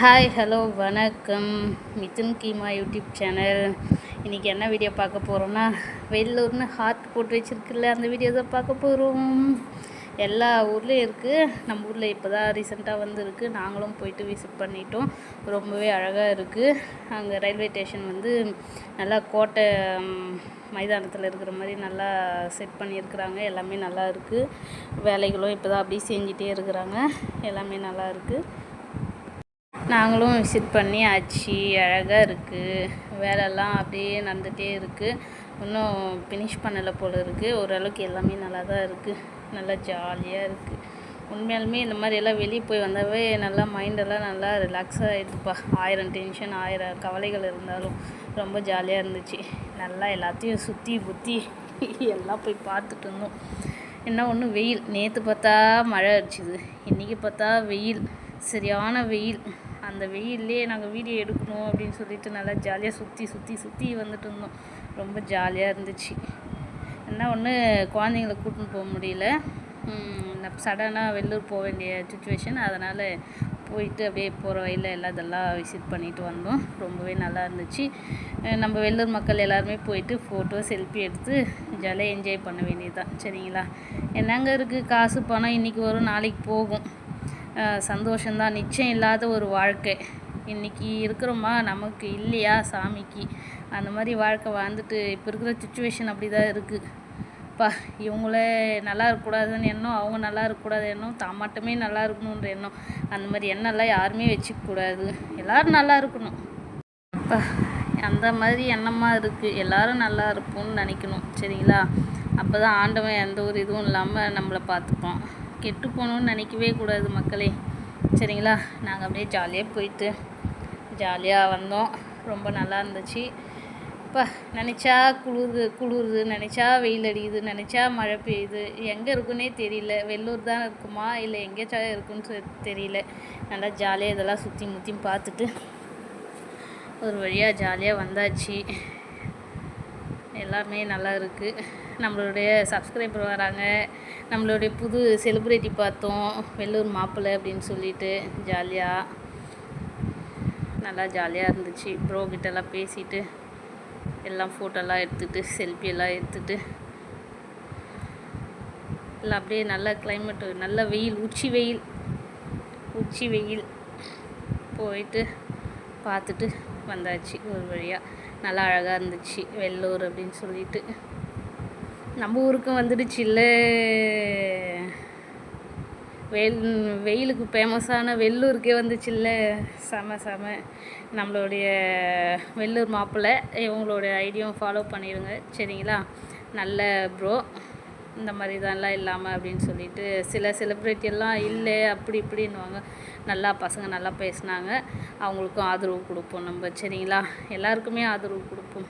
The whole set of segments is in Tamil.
ஹாய் ஹலோ வணக்கம். Mithun keema YouTube channel. இன்றைக்கி என்ன வீடியோ பார்க்க போகிறோன்னா, வெள்ளூர்னு ஹார்ட் போட்டு வச்சுருக்குல்ல, அந்த வீடியோ தான் பார்க்க போகிறோம். எல்லா ஊர்லேயும் இருக்குது. நம்ம ஊரில் இப்போ தான் ரீசெண்டாக வந்துருக்கு. நாங்களும் போயிட்டு விசிட் பண்ணிட்டோம். ரொம்பவே அழகாக இருக்குது. அங்கே ரயில்வே ஸ்டேஷன் நல்லா கோட்டை மைதானத்தில் இருக்கிற மாதிரி நல்லா செட் பண்ணியிருக்கிறாங்க. எல்லாமே நல்லா இருக்குது. வேலைகளும் இப்போ தான் அப்படியே செஞ்சிட்டே இருக்கிறாங்க. எல்லாமே நல்லா இருக்குது. நாங்களும் விசிட் பண்ணி ஆச்சு. அழகாக இருக்குது. வேலைலாம் அப்படியே நடந்துகிட்டே இருக்குது. இன்னும் ஃபினிஷ் பண்ணலை போல் இருக்குது. ஓரளவுக்கு எல்லாமே நல்லா தான் இருக்குது. நல்லா ஜாலியாக இருக்குது. உண்மையாலுமே இந்த மாதிரி எல்லாம் வெளியே போய் வந்தாவே நல்லா மைண்டெல்லாம் நல்லா ரிலாக்ஸாக ஆகிடுதுப்பா. 1000 டென்ஷன் 1000 கவலைகள் இருந்தாலும் ரொம்ப ஜாலியாக இருந்துச்சு. நல்லா எல்லாத்தையும் சுற்றி புற்றி எல்லாம் போய் பார்த்துட்டு இருந்தோம். என்ன ஒன்று வெயில். நேற்று பார்த்தா மழை அடிச்சுது, இன்றைக்கி பார்த்தா வெயில், சரியான வெயில். அந்த வெயிலே நாங்கள் வீடியோ எடுக்கணும் அப்படின்னு சொல்லிட்டு நல்லா ஜாலியாக சுற்றி வந்துட்டு இருந்தோம். ரொம்ப ஜாலியாக இருந்துச்சு. என்ன ஒன்று, குழந்தைங்கள கூட்டின்னு போக முடியல. சடனாக வெள்ளூர் போக வேண்டிய சுச்சுவேஷன். அதனால் போயிட்டு அப்படியே போகிற வழியில் இதெல்லாம் விசிட் பண்ணிட்டு வந்தோம். ரொம்பவே நல்லா இருந்துச்சு. நம்ம வெள்ளூர் மக்கள் எல்லாருமே போயிட்டு ஃபோட்டோ செல்ஃபி எடுத்து ஜாலியாக என்ஜாய் பண்ண வேண்டியது தான். சரிங்களா? என்னங்க இருக்குது, காசு பணம் இன்றைக்கி வரும் நாளைக்கு போகும். சந்தோஷந்தான். நிச்சயம் இல்லாத ஒரு வாழ்க்கை. இன்றைக்கி இருக்கிறோமா, நமக்கு இல்லையா சாமிக்கு. அந்த மாதிரி வாழ்க்கை வாழ்ந்துட்டு இப்போ இருக்கிற சுச்சுவேஷன் அப்படி தான் இருக்குது. இவங்களே நல்லா இருக்கக்கூடாதுன்னு எண்ணம், அவங்க நல்லா இருக்கக்கூடாது எண்ணம், தான் மட்டுமே நல்லா இருக்கணுன்ற எண்ணம். அந்த மாதிரி எண்ணெல்லாம் யாருமே வச்சுக்கக்கூடாது. எல்லோரும் நல்லா இருக்கணும். அந்த மாதிரி எண்ணமாக இருக்குது. எல்லோரும் நல்லா இருப்போம்னு நினைக்கணும். சரிங்களா? அப்போ தான் ஆண்டவன் எந்த ஒரு இதுவும் இல்லாமல் நம்மளை பார்த்துப்போம். கெட்டு போகணுன்னு நினைக்கவே கூடாது மக்களே. சரிங்களா? நாங்கள் அப்படியே ஜாலியாக போயிட்டு ஜாலியாக வந்தோம். ரொம்ப நல்லா இருந்துச்சு. நினச்சா குளிருது, நினச்சா வெயில் அடிக்குது, நினச்சா மழை பெய்யுது. எங்கே இருக்குன்னே தெரியல. வெள்ளூர் தான் இருக்குமா இல்லை எங்கேயாச்சும் இருக்குன்னு தெரியல. நல்லா ஜாலியாக இதெல்லாம் சுற்றி முற்றி பார்த்துட்டு ஒரு வழியாக ஜாலியாக வந்தாச்சு. எல்லாமே நல்லா இருக்குது. நம்மளுடைய சப்ஸ்கிரைபர் வராங்க. நம்மளுடைய புது செலிப்ரிட்டி பார்த்தோம், வெள்ளூர் மாப்பிள்ளை அப்படின்னு சொல்லிட்டு. நல்லா ஜாலியாக இருந்துச்சு. ப்ரோ கிட்டெல்லாம் பேசிட்டு எல்லாம் ஃபோட்டோலாம் எடுத்துகிட்டு செல்ஃபியெல்லாம் எடுத்துகிட்டு எல்லாம் அப்படியே நல்ல கிளைமேட்டு, நல்ல வெயில், உச்சி வெயில் போயிட்டு பார்த்துட்டு வந்தாச்சு. ஒரு வழியாக நல்லா அழகாக இருந்துச்சு வெள்ளூர் அப்படின்னு சொல்லிட்டு. நம்ம ஊருக்கும் வந்துடுச்சு இல்லை, வெயிலுக்கு ஃபேமஸான வெள்ளூருக்கே வந்துச்சு இல்லை. செம. நம்மளுடைய வெள்ளூர் மாப்பிள்ளை, இவங்களோட ஐடியாவும் ஃபாலோ பண்ணிடுங்க. சரிங்களா? நல்ல ப்ரோ. இந்த மாதிரி தான்லாம் இல்லாமல் அப்படின்னு சொல்லிட்டு சில செலிப்ரிட்டியெல்லாம் இல்லை அப்படி இப்படின்னுவாங்க. நல்லா பசங்க நல்லா பேசினாங்க. அவங்களுக்கும் ஆதரவு கொடுப்போம் நம்ம. சரிங்களா? எல்லாருக்குமே ஆதரவு கொடுப்போம்.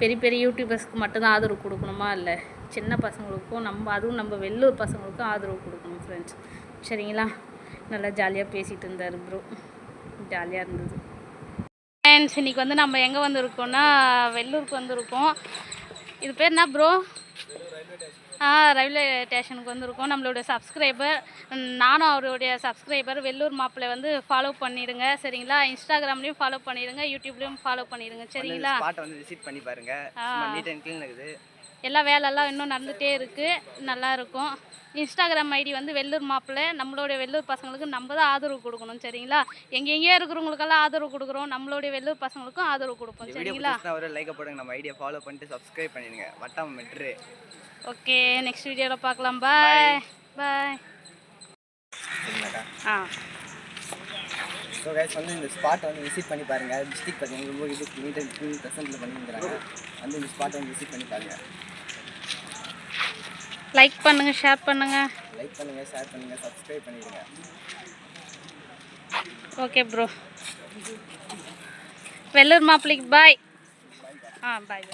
பெரிய யூடியூபர்ஸ்க்கு மட்டும்தான் ஆதரவு கொடுக்கணுமா இல்லை, சின்ன பசங்களுக்கும் அதுவும் நம்ம வெள்ளூர் பசங்களுக்கும் ஆதரவு கொடுக்கணும் ஃப்ரெண்ட்ஸ். சரிங்களா? நல்லா ஜாலியாக பேசிகிட்டு இருந்தார் ப்ரோ. ஜாலியாக இருந்தது ஃப்ரெண்ட்ஸ். இன்றைக்கி நம்ம எங்கே வந்திருக்கோன்னா, வெள்ளூருக்கு வந்திருக்கோம். இது பேர் என்ன ப்ரோ? ரயில்வே ஸ்டேஷனுக்கு வந்திருக்கோம். நம்மளுடைய சப்ஸ்கிரைபர், நானும் அவருடைய சப்ஸ்கிரைபர். வெள்ளூர் மாப்பிள்ளை ஃபாலோ பண்ணிடுங்க. சரிங்களா? இன்ஸ்டாகிராம்லேயும் ஃபாலோ பண்ணிடுங்க, யூடியூப்லேயும் ஃபாலோ பண்ணிடுங்க. சரிங்களா? விசிட் பண்ணி பாருங்க. எல்லா வேலையெல்லாம் இன்னும் நடந்துகிட்டே இருக்குது. நல்லா இருக்கும். இன்ஸ்டாகிராம் ஐடி வெள்ளூர் மாப்பிள்ளை. நம்மளுடைய வெள்ளூர் பசங்களுக்கு நம்ம தான் ஆதரவு கொடுக்கணும். சரிங்களா? எங்கெங்கேயோ இருக்கிறவங்களுக்கெல்லாம் ஆதரவு கொடுக்குறோம். நம்மளுடைய வெள்ளூர் பசங்களுக்கும் ஆதரவு கொடுப்போம். சரிங்களா? ஒரு லைக் போடுங்க, நம்ம ஐடியா ஃபாலோ பண்ணிட்டு சப்ஸ்கிரைப் பண்ணிடுங்க. வட்டம் மெட்ரு. ஓகே, நெக்ஸ்ட் வீடியோவில் பார்க்கலாம். பாய். ஸோ கைஸ் இந்த ஸ்பாட் விசிட் பண்ணி பாருங்கள். டிஸ்ட்ரிக்ட் பார்த்தீங்கன்னா ரொம்ப இது நீட் அண்ட் க்ளீன் ப்ரெசென்ட்டில் பண்ணியிருக்கிறாங்க. இந்த ஸ்பாட்டை விசிட் பண்ணி பாருங்கள். லைக் பண்ணுங்கள், ஷேர் பண்ணுங்கள், சப்ஸ்கிரைப் பண்ணிடுங்க. Okay bro. வெள்ளூர் மாப்பிள்ளைக்கு பாய். பாய்.